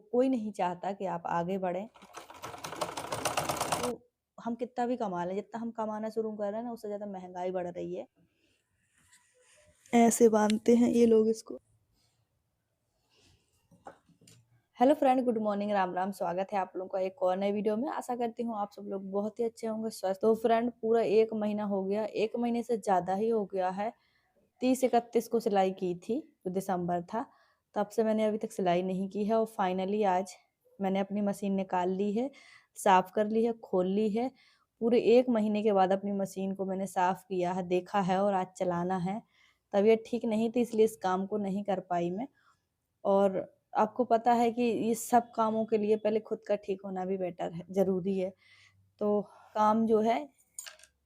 कोई नहीं चाहता कि आप आगे बढ़ें। तो हम कितना भी कमा लें, जितना हम कमाना शुरू कर रहे हैं ना, उससे ज़्यादा महँगाई बढ़ रही है। ऐसे बाँधते हैं ये लोग इसको। Hello friend, good morning, Ram Ram. स्वागत है आप लोगों का एक और नए वीडियो में। आशा करती हूँ आप सब लोग बहुत ही अच्छे होंगे, स्वस्थ। तो फ्रेंड, पूरा 1 महीना हो गया, 1 महीने से ज़्यादा ही हो गया है। 30-31 को सिलाई की थी, जो दिसंबर था, तब से मैंने अभी तक सिलाई नहीं की है। और फाइनली आज मैंने अपनी मशीन निकाल ली है, साफ़ कर ली है, खोल ली है। पूरे 1 महीने के बाद अपनी मशीन को मैंने साफ़ किया है, देखा है और आज चलाना है। तबीयत ठीक नहीं थी, इसलिए इस काम को नहीं कर पाई मैं। और आपको पता है कि ये सब कामों के लिए पहले खुद का ठीक होना भी बेटर है, ज़रूरी है। तो काम जो है,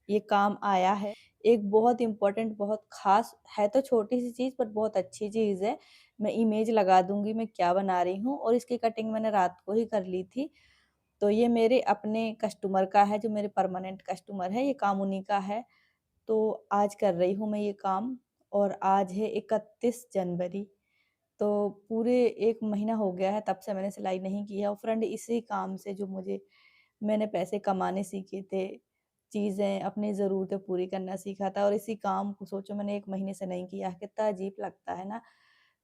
ये काम आया है। एक बहुत इम्पोर्टेंट, बहुत ख़ास है, तो छोटी-सी चीज़ पर बहुत अच्छी चीज़ है। मैं इमेज लगा दूँगी मैं क्या बना रही हूँ, और इसकी कटिंग मैंने रात को ही कर ली थी। तो ये मेरे अपने कस्टमर का है, जो मेरे परमानेंट कस्टमर है, ये काम उन्हीं का है। तो आज कर रही हूँ मैं ये काम, और आज है 31 जनवरी। तो पूरे 1 महीना हो गया है तब से मैंने सिलाई नहीं की है। और फ्रेंड, इसी काम से जो मैंने पैसे कमाने सीखे थे, चीज़ें, अपनी ज़रूरतें पूरी करना सीखा था, और इसी काम को सोचो मैंने 1 महीने से नहीं किया है, कितना अजीब लगता है ना?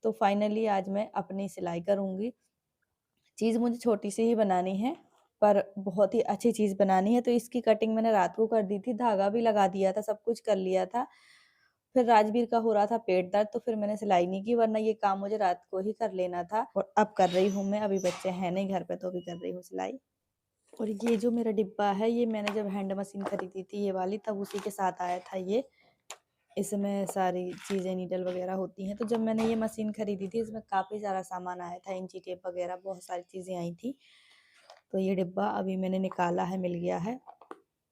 तो फाइनली आज मैं अपनी सिलाई करूँगी। चीज़ मुझे छोटी-सी ही बनानी है, पर बहुत ही अच्छी चीज़ बनानी है। तो इसकी कटिंग मैंने रात को कर दी थी, धागा भी लगा दिया था, सब कुछ कर लिया था। फिर राजवीर का हो रहा था पेट दर्द, तो फिर मैंने सिलाई नहीं की, वरना ये काम मुझे रात को ही कर लेना था। और अब कर रही हूँ मैं, अभी बच्चे हैं नहीं घर पे, तो अभी कर रही हूँ सिलाई। और ये जो मेरा डिब्बा है, ये मैंने जब हैंड मशीन खरीदी थी ये वाली, तब उसी के साथ आया था ये। इसमें सारी चीज़ें, नीडल वगैरह होती हैं। तो जब मैंने ये मशीन खरीदी थी, इसमें काफ़ी सारा सामान आया था, इंची टेप वगैरह बहुत सारी चीज़ें आई थी। तो ये डिब्बा अभी मैंने निकाला है, मिल गया है।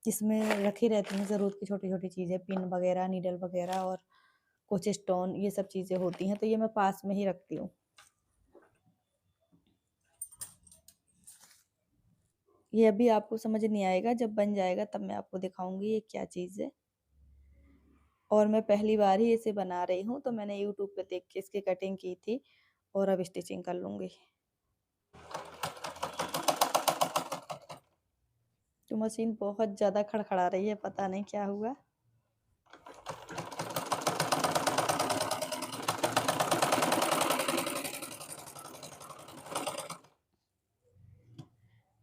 इसमें रखी रहती हैं ज़रूरत की छोटी-छोटी चीज़ें, पिन वगैरह, नीडल वगैरह, और कुछ स्टोन, ये सब चीज़ें होती हैं, तो ये मैं पास में ही रखती हूँ। ये अभी आपको समझ नहीं आएगा, जब बन जाएगा तब मैं आपको दिखाऊँगी ये क्या चीज़ है। और मैं पहली बार ही इसे बना रही हूँ, तो मैंने यूट्यूब पे देख के इसकी कटिंग की थी, और अब स्टिचिंग कर लूँगी। तो मशीन बहुत ज़्यादा खड़खड़ा रही है, पता नहीं क्या हुआ।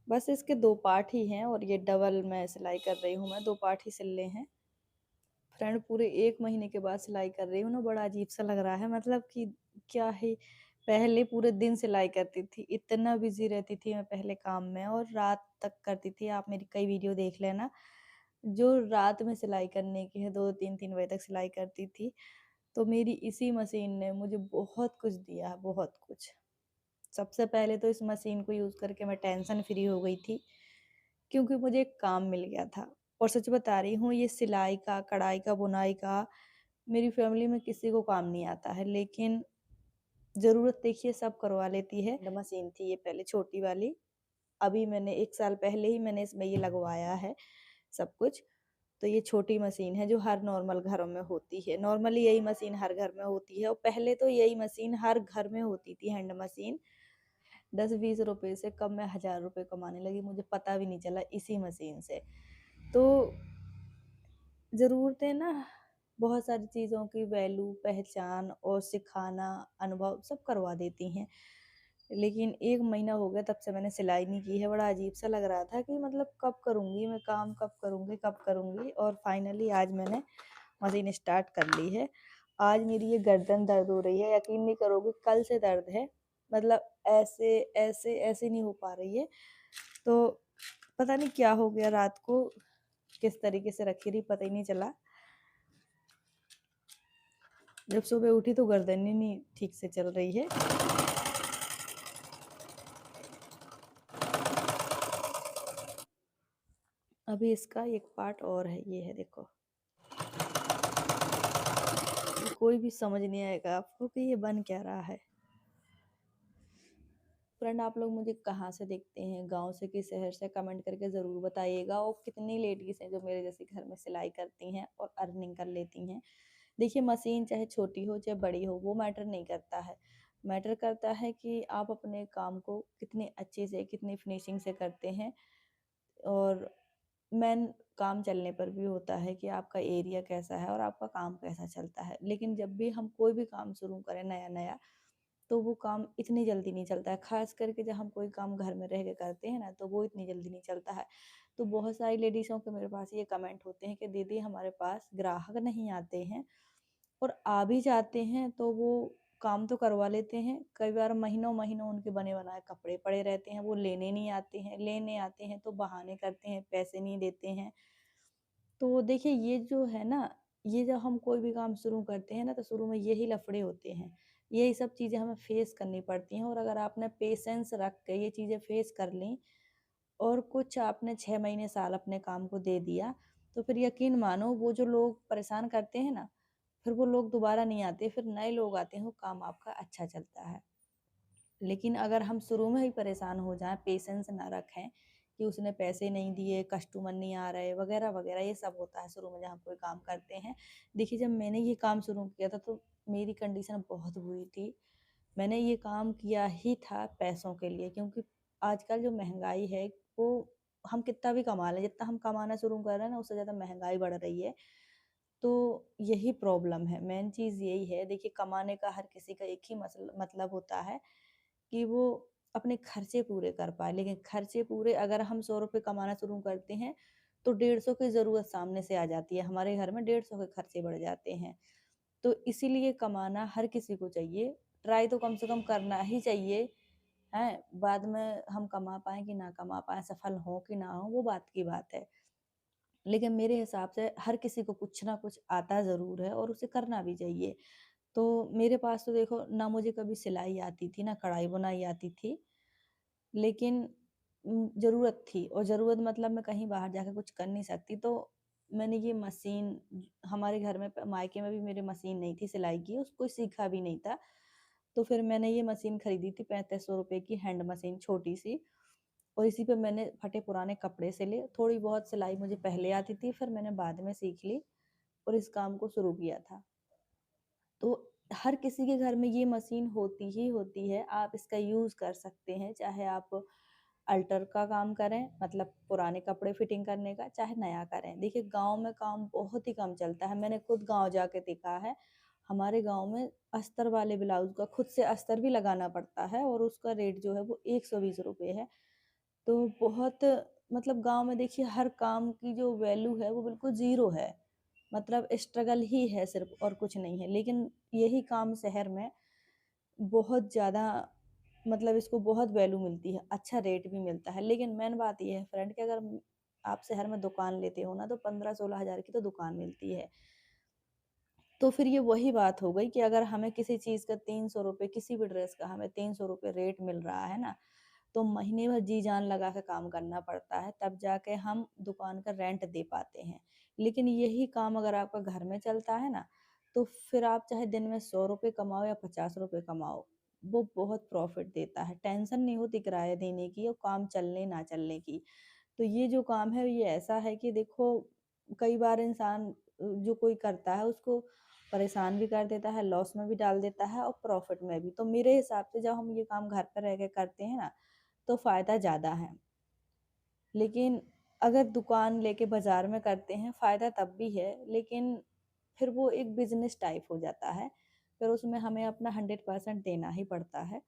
बस इसके 2 पार्ट ही हैं, और ये डबल मैं सिलाई कर रही हूँ मैं, 2 पार्ट ही सिलने हैं। फ्रेंड, पूरे 1 महीने के बाद सिलाई कर रही हूँ ना, बड़ा अजीब-सा लग रहा है, मतलब कि क्या है, पहले पूरे दिन सिलाई करती थी, इतना बिज़ी रहती थी मैं पहले काम में, और रात तक करती थी। आप मेरी कई वीडियो देख लेना, जो रात में सिलाई करने की है, 2-2 3-3 बजे तक सिलाई करती थी। तो मेरी इसी मशीन ने मुझे बहुत कुछ दिया है, बहुत कुछ। सबसे पहले तो इस मशीन को यूज़ करके मैं टेंशन फ्री हो गई थी, क्योंकि मुझे एक काम मिल गया था। और सच बता रही हूँ, ये सिलाई का, कढ़ाई का, बुनाई का मेरी फैमिली में किसी को काम नहीं आता है, लेकिन ज़रूरत देखिए सब करवा लेती है। मशीन थी ये पहले छोटी वाली, अभी मैंने 1 साल पहले ही मैंने इसमें ये लगवाया है सब कुछ। तो ये छोटी मशीन है, जो हर नॉर्मल घरों में होती है। नॉर्मली यही मशीन हर घर में होती है, और पहले तो यही मशीन हर घर में होती थी, हैंड मशीन। 10-20 रुपए से कब मैं 1000 रुपए कमाने लगी, मुझे पता भी नहीं चला इसी मशीन से। तो ज़रूरतें ना, बहुत सारी चीज़ों की वैल्यू, पहचान और सिखाना, अनुभव सब करवा देती हैं। लेकिन 1 महीना हो गया तब से मैंने सिलाई नहीं की है, बड़ा अजीब-सा लग रहा था कि मतलब कब करूँगी मैं काम, कब करूँगी, कब करूँगी? और फाइनली आज मैंने मशीन स्टार्ट कर ली है। आज मेरी ये गर्दन दर्द हो रही है, यकीन नहीं करोगे, कल से दर्द है। मतलब ऐसे, ऐसे, ऐसे नहीं हो पा रही है। तो पता नहीं क्या हो गया, रात को किस तरीके से रखी रही, पता ही नहीं चला। जब सुबह उठी तो गर्दन ही नहीं ठीक से चल रही है। अभी इसका एक पार्ट और है, ये है देखो। ये कोई भी समझ नहीं आएगा आपको कि ये बन क्या रहा है। फ्रेंड, आप लोग मुझे कहाँ से देखते हैं, गाँव से कि शहर से, कमेंट करके ज़रूर बताइएगा। और कितनी लेडीज़ हैं जो मेरे जैसे घर में सिलाई करती हैं और अर्निंग कर लेती हैं। देखिए, मशीन चाहे छोटी हो चाहे बड़ी हो, वो मैटर नहीं करता है। मैटर करता है कि आप अपने काम को कितने अच्छे से, कितनी फिनिशिंग से करते हैं। और मेन काम चलने पर भी होता है कि आपका एरिया कैसा है और आपका काम कैसा चलता है। लेकिन जब भी हम कोई भी काम शुरू करें नया-नया, तो वो काम इतनी जल्दी नहीं चलता है। ख़ास करके जब हम कोई काम घर में रह के करते हैं ना, तो वो इतनी जल्दी नहीं चलता है। तो बहुत सारी लेडीज़ों के मेरे पास ये कमेंट होते हैं कि दीदी हमारे पास ग्राहक नहीं आते हैं, और आ भी जाते हैं तो वो काम तो करवा लेते हैं। कई बार महीनों-महीनों उनके बने-बनाए कपड़े पड़े रहते हैं, वो लेने नहीं आते हैं। लेने आते हैं तो बहाने करते हैं, पैसे नहीं देते हैं। तो देखिए ये जो है ना, ये जब हम कोई भी काम शुरू करते हैं ना, तो शुरू में यही लफड़े होते हैं। यही सब चीज़ें हमें फेस करनी पड़ती हैं, और अगर आपने पेशेंस रख के ये चीज़ें फेस कर लीं और कुछ आपने 6 महीने, साल अपने काम को दे दिया, तो फिर यकीन मानो वो जो लोग परेशान करते हैं ना, फिर वो लोग दोबारा नहीं आते, फिर नए लोग आते हैं, वो काम आपका अच्छा चलता है। लेकिन अगर हम शुरू में ही परेशान हो जाएँ, पेशेंस ना रखें कि उसने पैसे नहीं दिए, कस्टमर नहीं आ रहे, वगैरह-वगैरह, ये सब होता है शुरू में जब हम कोई काम करते हैं। देखिए, जब मैंने ये काम शुरू किया था तो मेरी कंडीशन बहुत बुरी थी। मैंने ये काम किया ही था पैसों के लिए, क्योंकि आजकल जो महँगाई है, वो हम कितना भी कमा लें, जितना हम कमाना शुरू कर रहे हैं ना, उससे ज़्यादा महँगाई बढ़ रही है। तो यही प्रॉब्लम है, मेन चीज़ यही है। देखिए, कमाने का हर किसी का एक ही मतलब होता है कि वो अपने खर्चे पूरे कर पाए। लेकिन खर्चे पूरे अगर हम ₹100 कमाना शुरू करते हैं, तो 150 की ज़रूरत सामने से आ जाती है। हमारे घर में 150 के खर्चे बढ़ जाते हैं। तो इसीलिए कमाना हर किसी को चाहिए। ट्राई तो कम से कम करना ही चाहिए, हैं? बाद में हम कमा पाएँ कि ना कमा पाएँ, सफल हों कि ना हों, वो बात की बात है। लेकिन मेरे हिसाब से हर किसी को कुछ ना कुछ आता ज़रूर है, और उसे करना भी चाहिए। तो मेरे पास तो देखो, ना मुझे कभी सिलाई आती थी, ना कढ़ाई बुनाई आती थी। लेकिन ज़रूरत थी, और ज़रूरत मतलब मैं कहीं बाहर जाके कुछ कर नहीं सकती, तो मैंने ये मशीन, हमारे घर में मायके में भी मेरे मशीन नहीं थी सिलाई की, उसको सीखा भी नहीं था। तो फिर मैंने ये मशीन खरीदी थी ₹3500 की, हैंड मशीन छोटी-सी, और इसी पे मैंने फटे पुराने कपड़े सिले। थोड़ी बहुत सिलाई मुझे पहले आती थी, फिर मैंने बाद में सीख ली और इस काम को शुरू किया था। तो हर किसी के घर में ये मशीन होती ही होती है, आप इसका यूज़ कर सकते हैं, चाहे आप अल्टर का काम करें, मतलब पुराने कपड़े फिटिंग करने का, चाहे नया करें। देखिए, गाँव में काम बहुत ही कम चलता है, मैंने खुद गाँव जाके देखा है। हमारे गाँव में अस्तर वाले ब्लाउज़ का खुद से अस्तर भी लगाना पड़ता है, और उसका रेट जो है वो ₹120 है। तो बहुत, मतलब गाँव में देखिए हर काम की जो वैल्यू है वो बिल्कुल ज़ीरो है। मतलब स्ट्रगल ही है सिर्फ़, और कुछ नहीं है। लेकिन यही काम शहर में बहुत ज़्यादा, मतलब इसको बहुत वैल्यू मिलती है, अच्छा रेट भी मिलता है। लेकिन मेन बात ये है फ्रेंड कि अगर आप शहर में दुकान लेते हो ना, तो 15-16 हज़ार की तो दुकान मिलती है। तो फिर ये वही बात हो गई कि अगर हमें किसी चीज़ का ₹300, किसी भी ड्रेस का हमें ₹300 रेट मिल रहा है ना, तो महीने भर जी-जान लगा के काम करना पड़ता है, तब जाके हम दुकान का रेंट दे पाते हैं। लेकिन यही काम अगर आपका घर में चलता है ना, तो फिर आप चाहे दिन में ₹100 कमाओ या ₹50 कमाओ, वो बहुत प्रॉफ़िट देता है। टेंशन नहीं होती किराया देने की और काम चलने ना चलने की। तो ये जो काम है, ये ऐसा है कि देखो, कई बार इंसान जो कोई करता है उसको परेशान भी कर देता है, लॉस में भी डाल देता है और प्रॉफ़िट में भी। तो मेरे हिसाब से जब हम ये काम घर पे रह के करते हैं ना, तो फ़ायदा ज़्यादा है। लेकिन अगर दुकान लेके बाज़ार में करते हैं, फ़ायदा तब भी है, लेकिन फिर वो एक बिज़नेस टाइप हो जाता है। फिर उसमें हमें अपना 100% देना ही पड़ता है।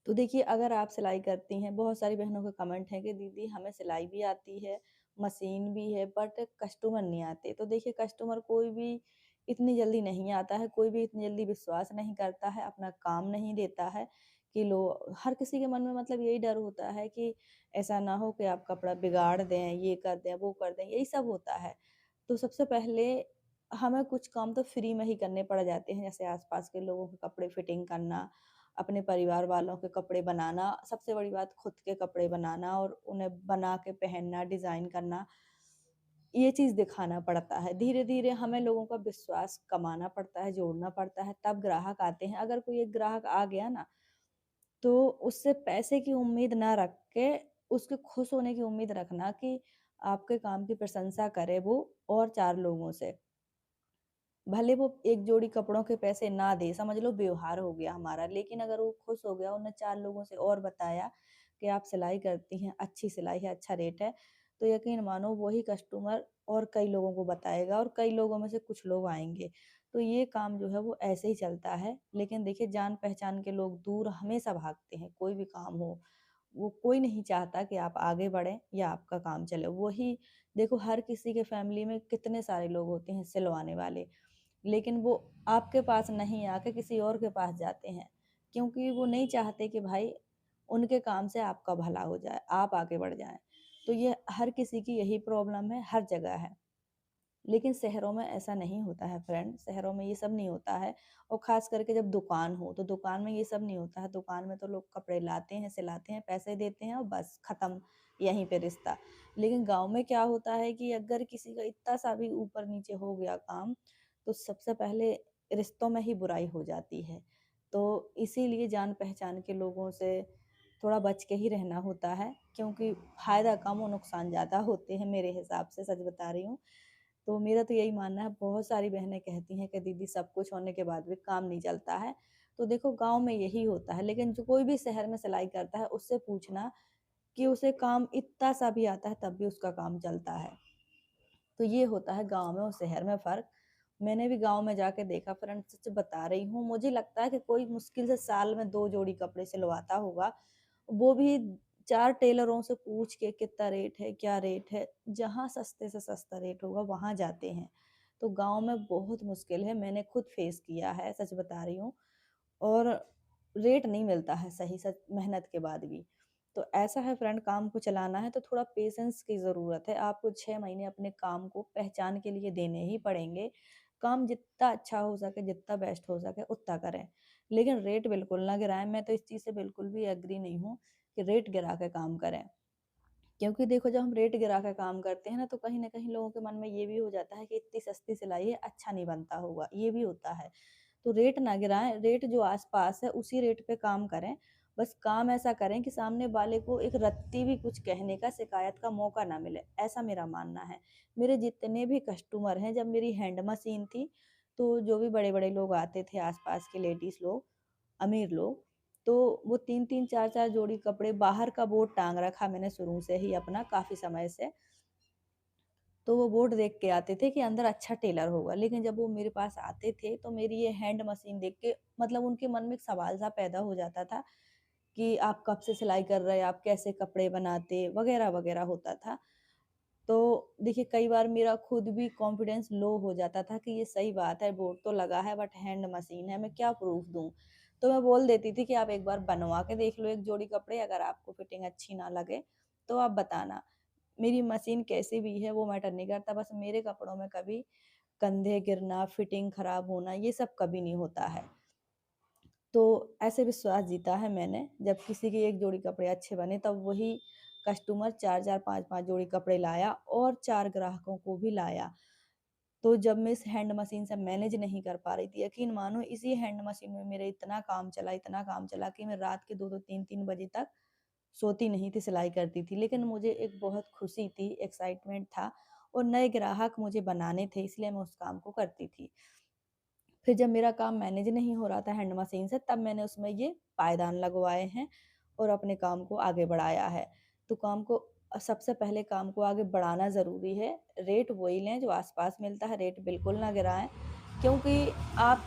तो देखिए, अगर आप सिलाई करती हैं, बहुत सारी बहनों के कमेंट हैं कि दीदी हमें सिलाई भी आती है, मशीन भी है, बट कस्टमर नहीं आते। तो देखिए, कस्टमर कोई भी इतनी जल्दी नहीं आता है, कोई भी इतनी जल्दी विश्वास नहीं करता है, अपना काम नहीं देता है कि लो, हर किसी के मन में मतलब यही डर होता है कि ऐसा ना हो कि आप कपड़ा बिगाड़ दें, ये कर दें, वो कर दें, यही सब होता है। तो सबसे पहले हमें कुछ काम तो फ्री में ही करने पड़ जाते हैं, जैसे आस-पास के लोगों के कपड़े फिटिंग करना, अपने परिवार वालों के कपड़े बनाना, सबसे बड़ी बात खुद के कपड़े बनाना और उन्हें बना के पहनना, डिज़ाइन करना, ये चीज़ दिखाना पड़ता है। धीरे-धीरे हमें लोगों का विश्वास कमाना पड़ता है, जोड़ना पड़ता है, तब ग्राहक आते हैं। अगर कोई एक ग्राहक आ गया ना, तो उससे पैसे की उम्मीद ना रख के, उसके खुश होने की उम्मीद रखना कि आपके काम की प्रशंसा करे वो और 4 लोगों से। भले वो एक जोड़ी कपड़ों के पैसे ना दे, समझ लो व्यवहार हो गया हमारा, लेकिन अगर वो खुश हो गया, उन्हें 4 लोगों से और बताया कि आप सिलाई करती हैं, अच्छी सिलाई है, अच्छा रेट है, तो यकीन मानो वही कस्टमर और कई लोगों को बताएगा और कई लोगों में से कुछ लोग आएँगे। तो ये काम जो है वो ऐसे ही चलता है। लेकिन देखिए, जान-पहचान के लोग दूर हमेशा भागते हैं, कोई भी काम हो। वो कोई नहीं चाहता कि आप आगे बढ़ें या आपका काम चले। वही देखो, हर किसी के फैमिली में कितने सारे लोग होते हैं सिलवाने वाले, लेकिन वो आपके पास नहीं आके किसी और के पास जाते हैं, क्योंकि वो नहीं चाहते कि भाई उनके काम से आपका भला हो जाए, आप आगे बढ़ जाएँ। तो ये हर किसी की यही प्रॉब्लम है, हर जगह है। लेकिन शहरों में ऐसा नहीं होता है फ्रेंड, शहरों में ये सब नहीं होता है। और ख़ास करके जब दुकान हो, तो दुकान में ये सब नहीं होता है। दुकान में तो लोग कपड़े लाते हैं, सिलाते हैं, पैसे देते हैं और बस ख़त्म, यहीं पे रिश्ता। लेकिन गाँव में क्या होता है कि अगर किसी का इतना-सा भी ऊपर-नीचे हो गया काम, तो सबसे पहले रिश्तों में ही बुराई हो जाती है। तो इसीलिए जान-पहचान के लोगों से थोड़ा बच के ही रहना होता है, क्योंकि फ़ायदा कम और नुकसान ज़्यादा होते हैं मेरे हिसाब से, सच बता रही हूँ। तो मेरा तो यही मानना है, बहुत सारी बहनें कहती हैं कि दीदी सब कुछ होने के बाद भी काम नहीं चलता है। तो देखो, गाँव में यही होता है, लेकिन जो कोई भी शहर में सिलाई करता है उससे पूछना कि उसे काम इतना सा भी आता है तब भी उसका काम चलता है। तो ये होता है गाँव में और शहर में फ़र्क। मैंने भी गाँव में जाके देखा फ्रेंड, सच बता रही हूँ, मुझे लगता है कि कोई मुश्किल से साल में 2 जोड़ी कपड़े सिलवाता होगा। वो भी 4 टेलरों से पूछ के कितना रेट है, क्या रेट है, जहाँ सस्ते से सस्ता रेट होगा वहाँ जाते हैं। तो गाँव में बहुत मुश्किल है, मैंने खुद फेस किया है, सच बता रही हूँ। और रेट नहीं मिलता है सही, सच मेहनत के बाद भी। तो ऐसा है फ्रेंड, काम को चलाना है तो थोड़ा पेशेंस की ज़रूरत है। आपको 6 महीने अपने काम को पहचान के लिए देने ही पड़ेंगे। काम जितना अच्छा हो सके, जितना बेस्ट हो सके उतना करें। लेकिन रेट बिल्कुल ना गिराएँ, मैं तो इस चीज़ से बिल्कुल भी एग्री नहीं हूँ कि रेट गिरा के काम करें। क्योंकि देखो, जब हम रेट गिरा के काम करते हैं ना, तो कहीं न कहीं लोगों के मन में ये भी हो जाता है कि इतनी सस्ती सिलाई है, अच्छा नहीं बनता होगा, ये भी होता है। तो रेट ना गिराएँ, रेट जो आस-पास है उसी रेट पे काम करें। बस काम ऐसा करें कि सामने वाले को एक रत्ती भी कुछ कहने का, शिकायत का मौका ना मिले, ऐसा मेरा मानना है। मेरे जितने भी कस्टमर हैं, जब मेरी हैंड मशीन थी, तो जो भी बड़े-बड़े लोग आते थे, आस-पास के लेडीज़ लोग, अमीर लोग, तो वो 3-3 4-4 जोड़ी कपड़े, बाहर का बोर्ड टाँग रखा मैंने शुरू से ही अपना काफ़ी समय से। तो वो बोर्ड देख के आते थे कि अंदर अच्छा टेलर होगा। लेकिन जब वो मेरे पास आते थे, तो मेरी ये हैंड मशीन देख के मतलब उनके मन में एक सवाल सा पैदा हो जाता था कि आप कब से सिलाई कर रहे हैं, आप कैसे कपड़े बनाते, वगैरह-वगैरह होता था। तो देखिए, कई बार मेरा खुद भी कॉन्फिडेंस लो हो जाता था कि ये सही बात है, बोर्ड तो लगा है बट हैंड मशीन है, मैं क्या प्रूफ़ दूँ? तो मैं बोल देती थी कि आप एक बार बनवा के देख लो 1 जोड़ी कपड़े, अगर आपको फिटिंग अच्छी ना लगे, तो आप बताना। मेरी मशीन कैसी भी है वो मैटर नहीं करता, बस मेरे कपड़ों में कभी कंधे गिरना, फिटिंग खराब होना, ये सब कभी नहीं होता है। तो ऐसे विश्वास जीता है मैंने, जब किसी के 1 जोड़ी कपड़े अच्छे बने तब वही कस्टमर 4-4 5-5 जोड़ी कपड़े लाया और 4 ग्राहकों को भी लाया। तो जब मैं इस हैंड मशीन से मैनेज नहीं कर पा रही थी, यकीन मानो इसी हैंड मशीन में मेरा इतना काम चला कि मैं रात के 2-2 3-3 बजे तक सोती नहीं थी, सिलाई करती थी। लेकिन मुझे एक बहुत खुशी थी, एक्साइटमेंट था और नए ग्राहक मुझे बनाने थे, इसलिए मैं उस काम को करती थी। फिर जब मेरा काम मैनेज नहीं हो रहा था हैंड मशीन से, तब मैंने उसमें ये पायदान लगवाए हैं और अपने काम को आगे बढ़ाया है। तो काम को सबसे पहले काम को आगे बढ़ाना ज़रूरी है। रेट वही लें जो आस-पास मिलता है, रेट बिल्कुल ना गिराएँ, क्योंकि आप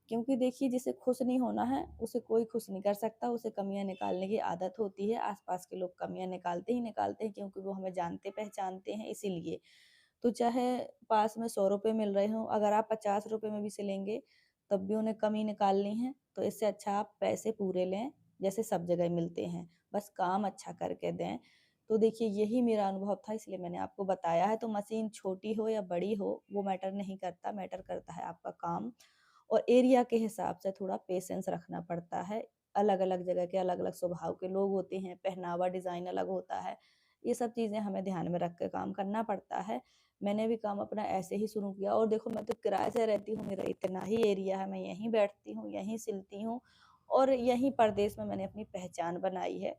क्योंकि देखिए, जिसे खुश नहीं होना है, उसे कोई खुश नहीं कर सकता, उसे कमियाँ निकालने की आदत होती है। आस-पास के लोग कमियाँ निकालते ही निकालते हैं, क्योंकि वो हमें जानते-पहचानते हैं इसीलिए। तो चाहे पास में ₹100 मिल रहे हों, अगर आप ₹50 में भी सिलेंगे, तब भी उन्हें कमी निकालनी है। तो इससे अच्छा आप पैसे पूरे लें, जैसे सब जगह मिलते हैं। बस काम अच्छा करके दें। तो देखिए, यही मेरा अनुभव था, इसलिए मैंने आपको बताया है। तो मशीन छोटी हो या बड़ी हो, वो मैटर नहीं करता, मैटर करता है आपका काम। और एरिया के हिसाब से थोड़ा पेशेंस रखना पड़ता है। अलग-अलग जगह के अलग-अलग स्वभाव के लोग होते हैं, पहनावा डिज़ाइन अलग होता है। ये सब चीज़ें हमें ध्यान में रख के काम करना पड़ता है। मैंने भी काम अपना ऐसे ही शुरू किया और देखो, मैं तो किराए से रहती हूँ, मेरा इतना ही एरिया है, मैं यहीं बैठती हूँ, यहीं सिलती हूँ और यहीं परदेश में मैंने अपनी पहचान बनाई है।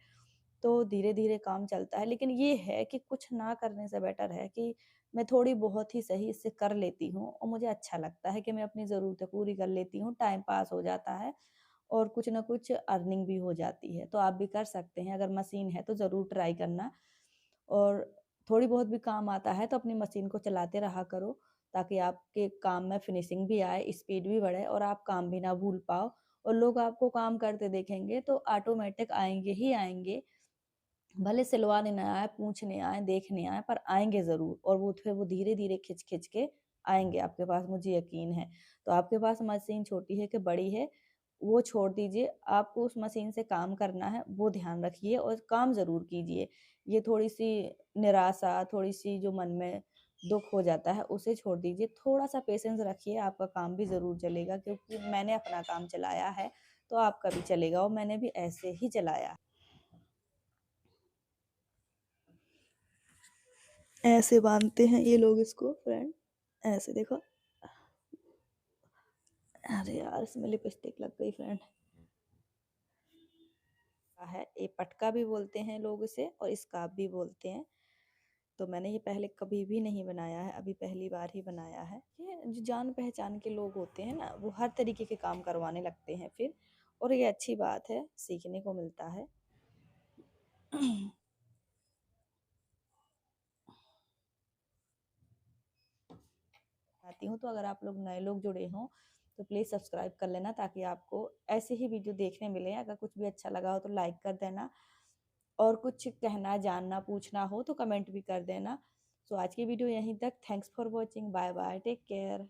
तो धीरे-धीरे काम चलता है, लेकिन ये है कि कुछ ना करने से बेटर है कि मैं थोड़ी बहुत ही सही इससे कर लेती हूँ और मुझे अच्छा लगता है कि मैं अपनी ज़रूरतें पूरी कर लेती हूँ, टाइम पास हो जाता है और कुछ ना कुछ अर्निंग भी हो जाती है। तो आप भी कर सकते हैं, अगर मशीन है तो ज़रूर ट्राई करना। और थोड़ी बहुत भी काम आता है तो अपनी मशीन को चलाते रहा करो, ताकि आपके काम में फिनिशिंग भी आए, स्पीड भी बढ़े और आप काम भी ना भूल पाओ। और लोग आपको काम करते देखेंगे तो ऑटोमेटिक आएँगे ही आएँगे, भले सिलवाने ना आए, पूछने आए, देखने आए, पर आएँगे ज़रूर और वो फिर वो धीरे-धीरे खिंच-खिंच के आएँगे आपके पास, मुझे यकीन है। तो आपके पास मशीन छोटी है कि बड़ी है, वो छोड़ दीजिए, आपको उस मशीन से काम करना है, वो ध्यान रखिए और काम ज़रूर कीजिए। ये थोड़ी-सी निराशा, थोड़ी-सी जो मन में दुःख हो जाता है, उसे छोड़ दीजिए, थोड़ा-सा पेशेंस रखिए, आपका काम भी ज़रूर चलेगा, क्योंकि मैंने अपना काम चलाया है, तो आपका भी चलेगा और मैंने भी ऐसे ही चलाया। ऐसे बाँधते हैं ये लोग इसको फ्रेंड, ऐसे देखो। अरे यार! इसमें लिपस्टिक लग गई फ्रेंड। है, ये पटका भी बोलते हैं लोग इसे और स्कार्फ भी बोलते हैं। तो मैंने ये पहले कभी भी नहीं बनाया है, अभी पहली बार ही बनाया है। ये जो जान-पहचान के लोग होते हैं ना, वो हर तरीके के काम करवाने लगते हैं फिर, और ये अच्छी बात है, सीखने को मिलता है। आती हूँ, तो अगर आप लोग नए लोग जुड़े हों, तो प्लीज़ सब्सक्राइब कर लेना, ताकि आपको ऐसे ही वीडियो देखने मिले। अगर कुछ भी अच्छा लगा हो तो लाइक कर देना, और कुछ कहना, जानना, पूछना हो तो कमेंट भी कर देना। सो आज की वीडियो यहीं तक। Thanks for watching. Bye bye, take care.